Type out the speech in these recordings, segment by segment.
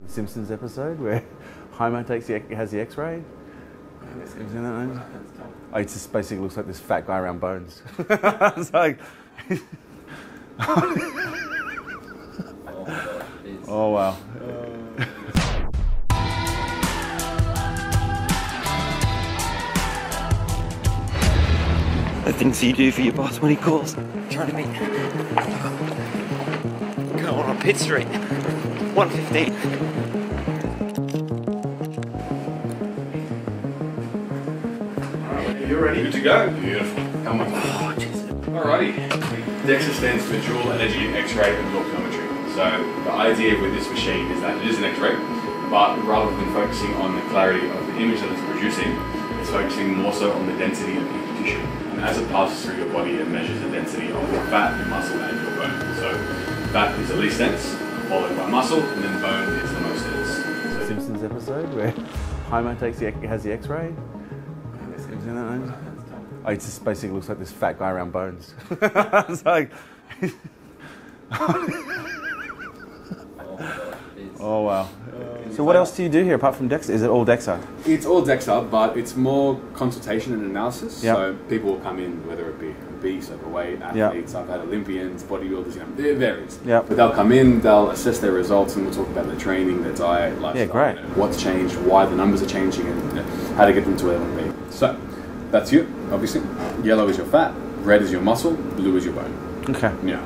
Simpsons episode where Homer has the X-ray. Oh, it just basically looks like this fat guy around bones. It's like, oh wow. The things you do for your boss when he calls. Trying to meet. Go on Pitt Street. 1:15. You're ready? Good to go. Beautiful. Come on. Oh, Jesus. Alrighty. DEXA stands for Dual Energy X-ray Absorptiometry. So the idea with this machine is that it is an X-ray, but rather than focusing on the clarity of the image that it's producing, it's focusing more so on the density of each tissue. And as it passes through your body, it measures the density of your fat, your muscle, and your bone. So fat is the least dense, followed by muscle, and then bone is the most dense. So Simpsons episode where Homer has the X-ray. Oh, it just basically looks like this fat guy around bones. It's like, oh wow. So what else do you do here apart from DEXA? Is it all DEXA? it's all DEXA, but it's more consultation and analysis. Yep. So people will come in, whether it be obese, overweight, athletes. I've had Olympians, bodybuilders. It varies. Yep. But they'll come in, they'll assess their results, and we'll talk about their training, their diet, lifestyle. Yeah, great. What's changed, why the numbers are changing, and how to get them to where they want to be. So that's you, obviously. Yellow is your fat, red is your muscle, blue is your bone. Okay. Yeah.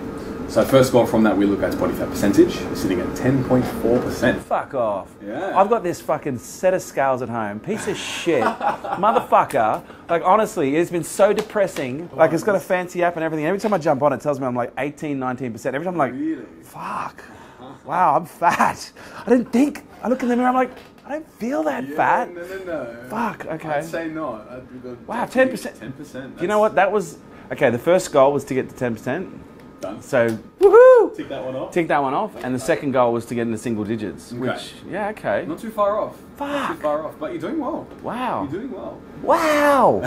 So first of all, from that we look at body fat percentage, sitting at 10.4%. Fuck off. Yeah. I've got this fucking set of scales at home. Piece of shit. Motherfucker. Like, honestly, it's been so depressing. Like, it's got a fancy app and everything. Every time I jump on, it tells me I'm like 18, 19%. Every time I'm like, Really? fuck. Wow, I'm fat. I didn't think. I look in the mirror, I'm like, I don't feel that fat. No. Fuck, okay. I'd say not. Wow, 10%. 10%. You know what? That was... Okay, the first goal was to get to 10%. Done. So, woohoo! Tick that one off. Tick that one off. And the second goal was to get into single digits. Which, yeah, okay. Not too far off. Not Fuck. too far off. But you're doing well. Wow. You're doing well. Wow.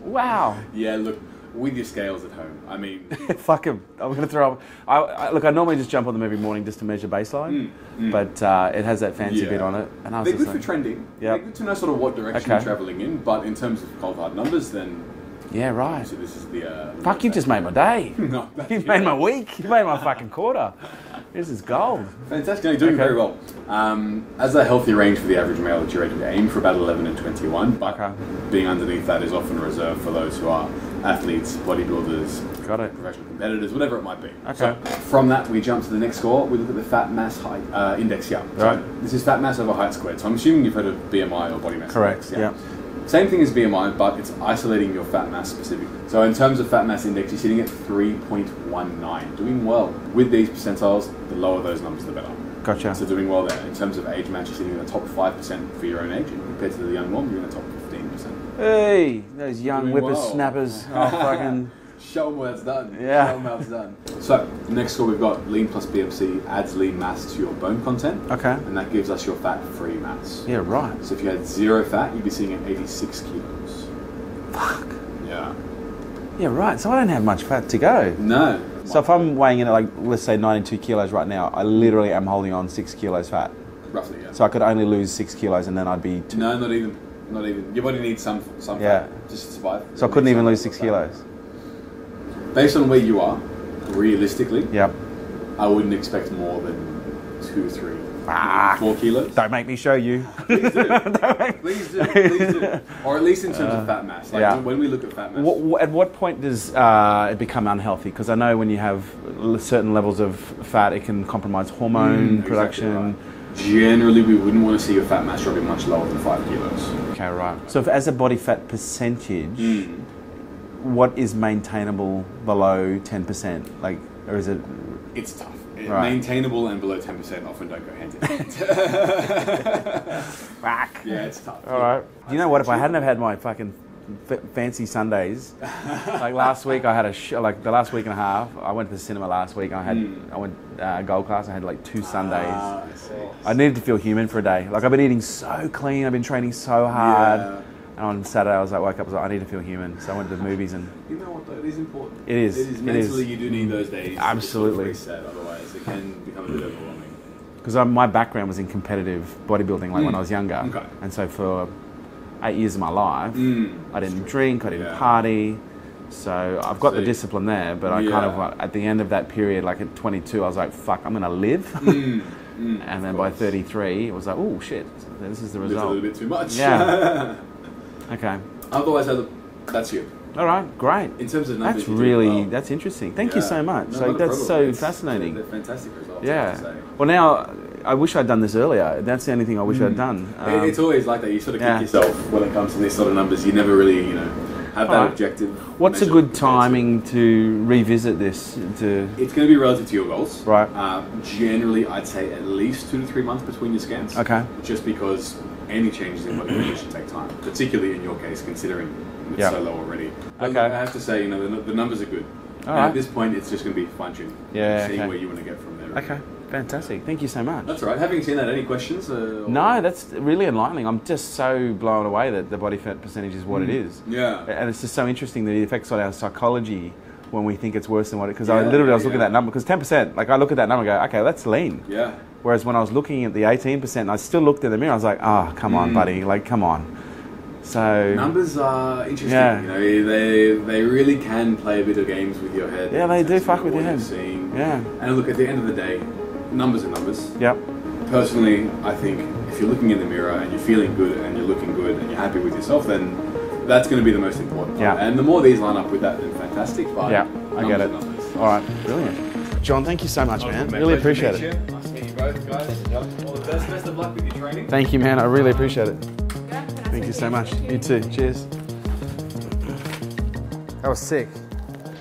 Wow. Yeah, look, with your scales at home, I mean... Fuck him. I'm going to throw up. Look, I normally just jump on them every morning just to measure baseline. But it has that fancy bit on it. And I was They're just good like, for trending. Yep. They're good to know sort of what direction you're travelling in. But in terms of cold hard numbers, then... yeah, right. So this is the... Fuck, you just made my day. No, You've made my week. You made my fucking quarter. This is gold. Fantastic. No, you're doing very well. As a healthy range for the average male that you're ready to aim for about 11 and 21, but being underneath that is often reserved for those who are athletes, bodybuilders, Got it. professional competitors, whatever it might be. Okay. So from that, we jump to the next score. We look at the fat mass height index here. So Right. this is fat mass over height squared. So I'm assuming you've heard of BMI or body mass Correct, index. yeah. Same thing as BMI, but it's isolating your fat mass specifically. So in terms of fat mass index, you're sitting at 3.19. Doing well. With these percentiles, the lower those numbers, the better. Gotcha. So doing well there. In terms of age match, you're sitting in the top 5% for your own age, and compared to the young one, you're in the top 15%. Hey, those young Doing well. whippersnappers. Oh, fucking... Show them how it's done. Yeah. Show them how it's done. So, next score we've got lean plus BMC adds lean mass to your bone content. Okay. And that gives us your fat-free mass. Yeah, right. So if you had zero fat, you'd be sitting at 86 kilos. Fuck. Yeah. Yeah, right. So I don't have much fat to go. No. So if I'm weighing in at, like, let's say 92 kilos right now, I literally am holding on 6 kilos fat. Roughly, yeah. So I could only lose 6 kilos and then I'd be... No, not even. Not even. Your body needs some Yeah. fat just to survive. So I couldn't even lose 6 kilos. Based on where you are, realistically, Yep. I wouldn't expect more than 2, 3, Fuck. 4 kilos. Don't make me show you. Please do. Please do. Please do. Or at least in terms of fat mass. Like yeah. when we look at fat mass. At what point does it become unhealthy? Because I know when you have certain levels of fat, it can compromise hormone production. Exactly right. Generally, we wouldn't want to see your fat mass dropping much lower than 5 kilos. Okay, right. So if, as a body fat percentage, what is maintainable below 10%? Like, or is it... It's tough. Right. Maintainable and below 10% often don't go hand in hand. Whack. Yeah, it's tough. All right. You know what? If I hadn't have had my fucking fancy Sundays, like last week I had like the last week and a half, I went to the cinema last week. I went gold class. I had like 2 Sundays. I needed to feel human for a day. Like I've been eating so clean. I've been training so hard. Yeah. And on Saturday I was like, woke up, I was like, I need to feel human. So I went to the movies and... You know what though, it is important. It is. It is. Mentally you do need those days. Absolutely. To reset, otherwise it can become a bit overwhelming. because my background was in competitive bodybuilding, like when I was younger. Okay. And so for 8 years of my life, I didn't drink, I didn't party. So I've got the discipline there, but I kind of, at the end of that period, like at 22, I was like, fuck, I'm going to live. And then by 33, it was like, oh shit, this is the result. A little bit too much. Yeah. Okay. Otherwise, that's you. All right, great. In terms of numbers, that's interesting. Thank you so much. No, So that's so it's fascinating. They're fantastic results. Yeah. Well, now I wish I'd done this earlier. That's the only thing I wish I'd done. It's always like that. You sort of kick yourself when it comes to these sort of numbers. You never really, have that objective. What's a good timing to revisit this? It's going to be relative to your goals. Right. Generally, I'd say at least 2 to 3 months between your scans. Okay. Just because any changes in body weight should take time, particularly in your case, considering it's so low already. But Okay. I have to say, the numbers are good. At this point, it's just going to be fine-tuning. Yeah. Seeing where you want to get from there. Okay. Fantastic. Thank you so much. That's all right. Having seen that, any questions? No, that's really enlightening. I'm just so blown away that the body fat percentage is what it is. Yeah. And it's just so interesting that it affects on our psychology when we think it's worse than what it... Because I was looking at that number, because 10%, like I look at that number and go, okay, that's lean. Yeah. Whereas when I was looking at the 18%, I still looked in the mirror, I was like, oh, come on, buddy, like, come on. So... Numbers are interesting. Yeah. They really can play a bit of games with your head. Yeah, they do fuck with your head. head. Yeah. And look, at the end of the day, numbers are numbers. Yep. Personally, I think if you're looking in the mirror and you're feeling good and you're looking good and you're happy with yourself, then that's going to be the most important. Yeah. And the more these line up with that, then fantastic. But yeah, I get it. Numbers. All right, brilliant. John, thank you so much, man. Really appreciate it. Nice to meet you both, guys. All the best. Best of luck with your training. Thank you, man. I really appreciate it. Thank you so much. You too. Cheers. That was sick.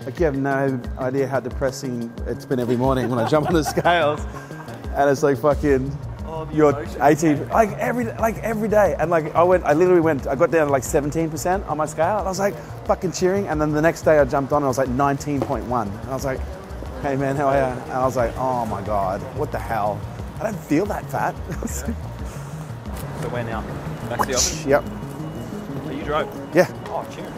Like, you have no idea how depressing it's been every morning when I jump on the scales, and it's like fucking, you're 18, like every day, and like I got down to like 17% on my scale, and I was like fucking cheering, and then the next day I jumped on and I was like 19.1, and I was like, hey man, how are you? And I was like, oh my god, what the hell? I don't feel that fat. So where now? Back to the office? Yep. Oh, you drove? Yeah. Oh, cheering.